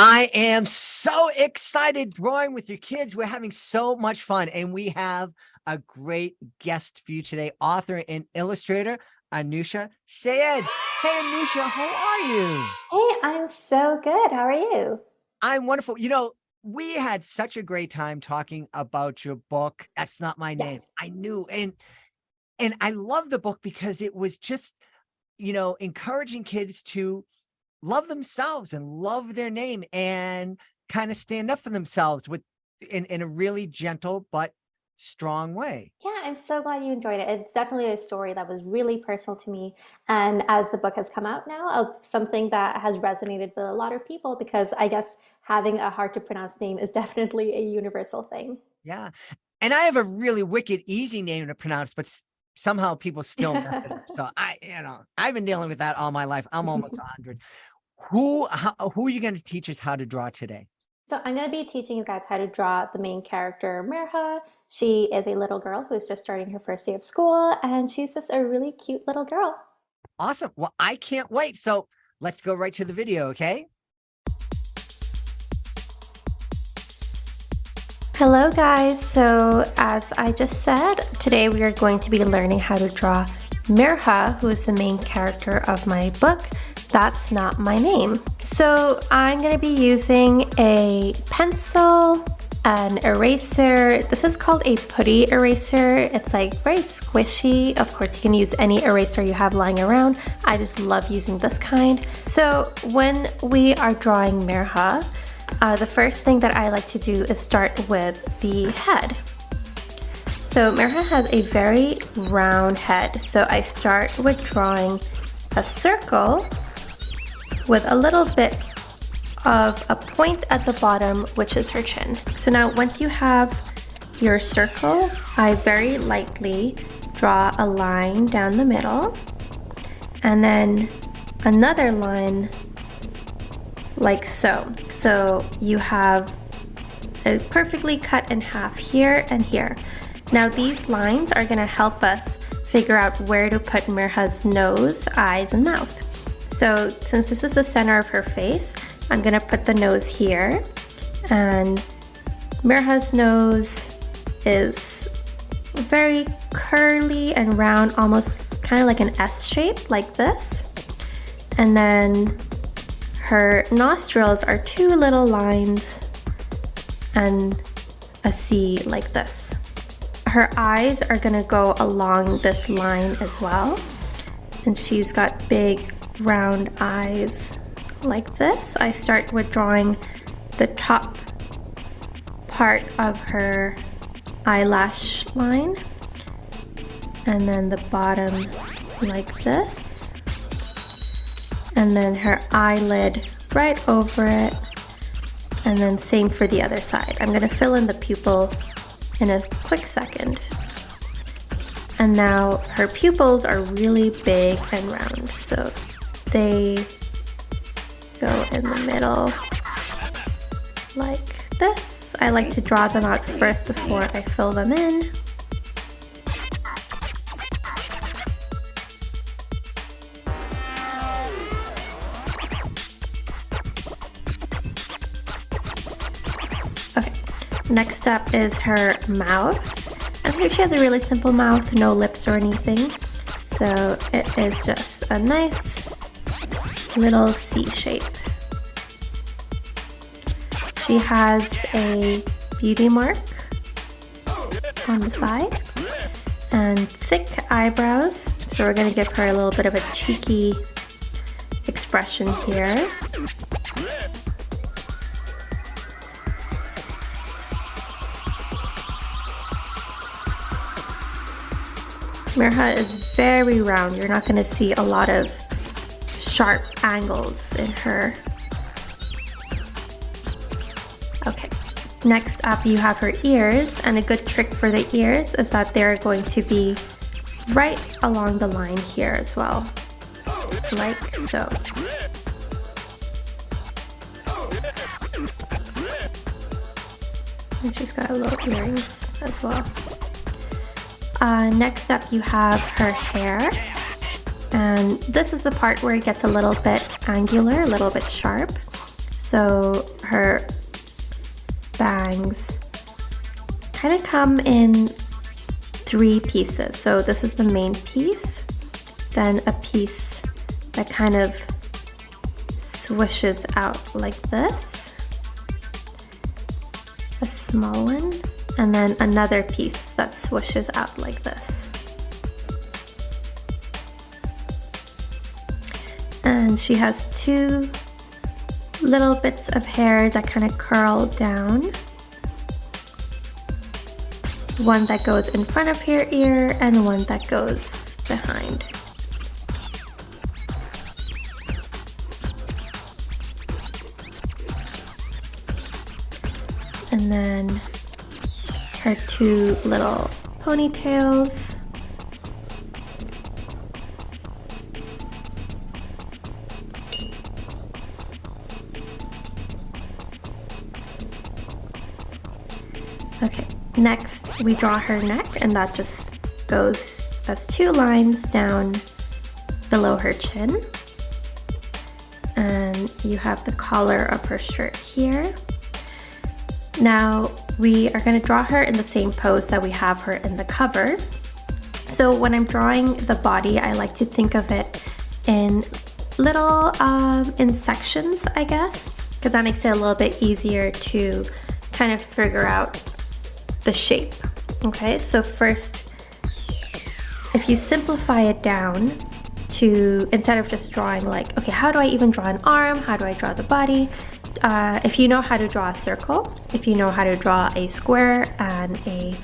I am so excited drawing with your kids. We're having so much fun, and we have a great guest for you today, author and illustrator Anoosha Syed. Hey, Anoosha, how are you? Hey, I'm so good. How are you? I'm wonderful. We had such a great time talking about your book. That's Not My Name. Yes. I knew, and I love the book because it was just, encouraging kids to love themselves and love their name and kind of stand up for themselves in a really gentle but strong way. Yeah, I'm so glad you enjoyed it. It's definitely a story that was really personal to me. And as the book has come out now, something that has resonated with a lot of people because I guess having a hard to pronounce name is definitely a universal thing. Yeah. And I have a really wicked easy name to pronounce, but somehow people still mess it up. So I've been dealing with that all my life. I'm almost 100. Who are you going to teach us how to draw today? So I'm going to be teaching you guys how to draw the main character, Mirha. She is a little girl who's just starting her first day of school, and she's just a really cute little girl. Awesome. Well, I can't wait. So let's go right to the video. Okay. Hello guys, so as I just said, today we are going to be learning how to draw Mirha, who is the main character of my book, That's Not My Name. So I'm going to be using a pencil, an eraser. This is called a putty eraser. It's like very squishy. Of course, you can use any eraser you have lying around. I just love using this kind. So when we are drawing Mirha, the first thing that I like to do is start with the head. So Mirha has a very round head, so I start with drawing a circle with a little bit of a point at the bottom, which is her chin. So now once you have your circle, I very lightly draw a line down the middle and then another line like so. So you have a perfectly cut in half here and here. Now these lines are gonna help us figure out where to put Mirha's nose, eyes, and mouth. So since this is the center of her face, I'm gonna put the nose here, and Mirha's nose is very curly and round, almost kind of like an S shape, like this. And then her nostrils are two little lines and a C like this. Her eyes are gonna go along this line as well. And she's got big round eyes like this. I start with drawing the top part of her eyelash line and then the bottom like this. And then her eyelid right over it, and then same for the other side. I'm gonna fill in the pupil in a quick second. And now her pupils are really big and round, so they go in the middle like this. I like to draw them out first before I fill them in. Next up is her mouth. I think she has a really simple mouth, no lips or anything. So it is just a nice little C shape. She has a beauty mark on the side and thick eyebrows. So we're gonna give her a little bit of a cheeky expression here. Mirha is very round. You're not going to see a lot of sharp angles in her. Okay, next up you have her ears, and a good trick for the ears is that they're going to be right along the line here as well, like so. And she's got little earrings as well. Next up you have her hair, and this is the part where it gets a little bit angular, a little bit sharp. So her bangs kind of come in 3 pieces. So this is the main piece, then a piece that kind of swishes out like this, a small one, and then another piece that swishes out like this. And she has 2 little bits of hair that kind of curl down. One that goes in front of her ear and one that goes behind. And then her 2 little ponytails. Okay, next we draw her neck, and that just goes as 2 lines down below her chin. And you have the collar of her shirt here. Now we are going to draw her in the same pose that we have her in the cover. So when I'm drawing the body, I like to think of it in little in sections, I guess, because that makes it a little bit easier to kind of figure out the shape. Okay, so first, if you simplify it down to, instead of just drawing like, okay, how do I even draw an arm? How do I draw the body? If you know how to draw a circle, if you know how to draw a square and a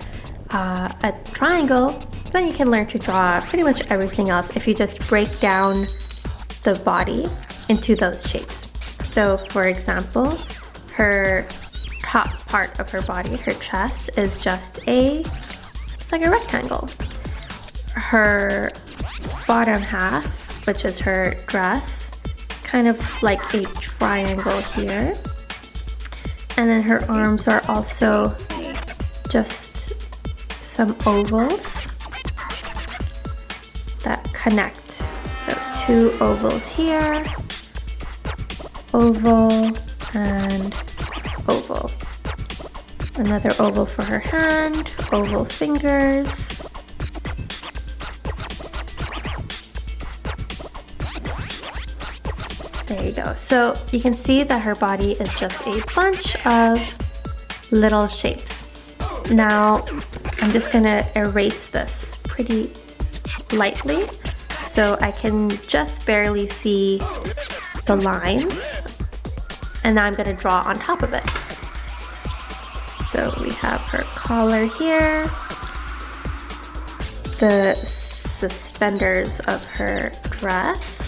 triangle, then you can learn to draw pretty much everything else if you just break down the body into those shapes. So for example, her top part of her body, her chest, is just it's like a rectangle. Her bottom half, which is her dress, kind of like a triangle here. And then her arms are also just some ovals that connect. So 2 ovals here, oval and oval. Another oval for her hand, oval fingers. There you go. So you can see that her body is just a bunch of little shapes. Now I'm just gonna erase this pretty lightly so I can just barely see the lines, and now I'm gonna draw on top of it. So we have her collar here, the suspenders of her dress,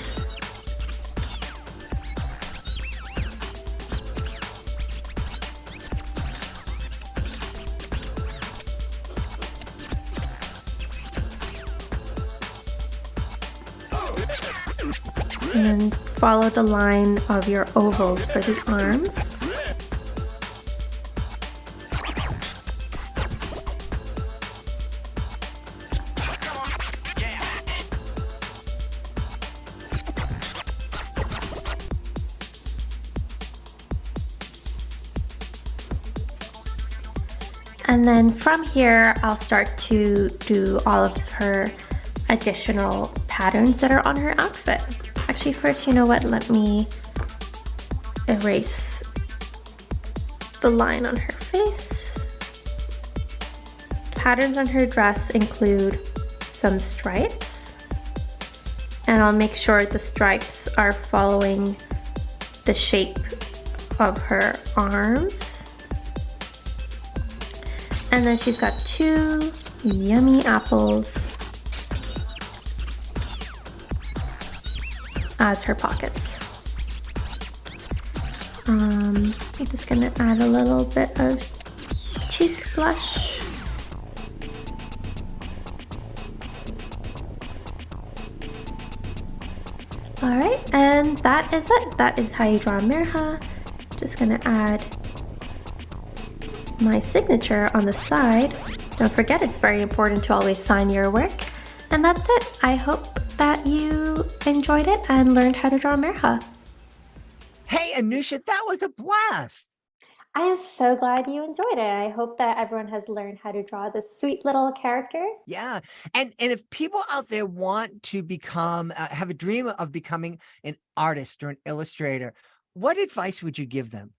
and then follow the line of your ovals for the arms. And then from here, I'll start to do all of her additional patterns that are on her outfit. Actually, first, you know what? Let me erase the line on her face. Patterns on her dress include some stripes, and I'll make sure the stripes are following the shape of her arms. And then she's got 2 yummy apples as her pockets. I'm just gonna add a little bit of cheek blush. Alright, and that is it. That is how you draw Mirha. Just gonna add my signature on the side. Don't forget, it's very important to always sign your work. And that's it. I hope that you enjoyed it and learned how to draw Mirha. Hey, Anoosha, that was a blast. I am so glad you enjoyed it. I hope that everyone has learned how to draw this sweet little character. Yeah. And if people out there want to become have a dream of becoming an artist or an illustrator, what advice would you give them?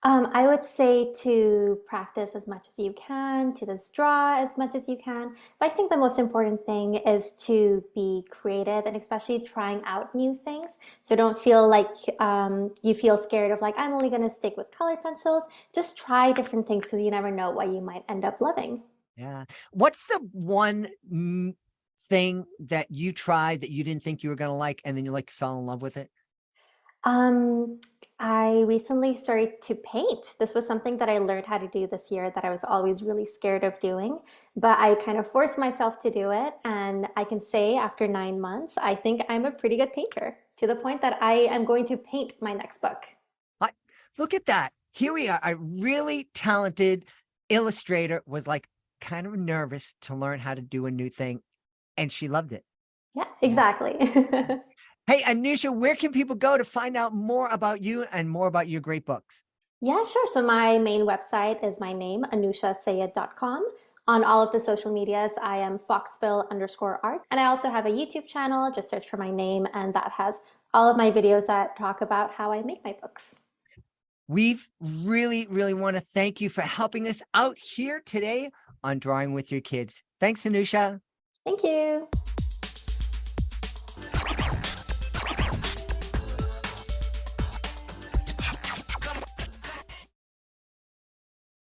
I would say to practice as much as you can, to just draw as much as you can. But I think the most important thing is to be creative and especially trying out new things. So don't feel like you feel scared of like, I'm only going to stick with colored pencils. Just try different things because you never know what you might end up loving. Yeah. What's the one thing that you tried that you didn't think you were going to like and then you like fell in love with it? Um, I recently started to paint. This was something that I learned how to do this year that I was always really scared of doing, but I kind of forced myself to do it. And I can say after 9 months, I think I'm a pretty good painter to the point that I am going to paint my next book. I, Look at that. Here we are. A really talented illustrator was like kind of nervous to learn how to do a new thing, and she loved it. Yeah, Yeah. exactly. Hey, Anoosha, where can people go to find out more about you and more about your great books? Yeah, sure. So my main website is my name, anooshasyed.com. On all of the social medias, I am foxville_art. And I also have a YouTube channel. Just search for my name, and that has all of my videos that talk about how I make my books. We've really want to thank you for helping us out here today on Drawing with Your Kids. Thanks, Anoosha. Thank you.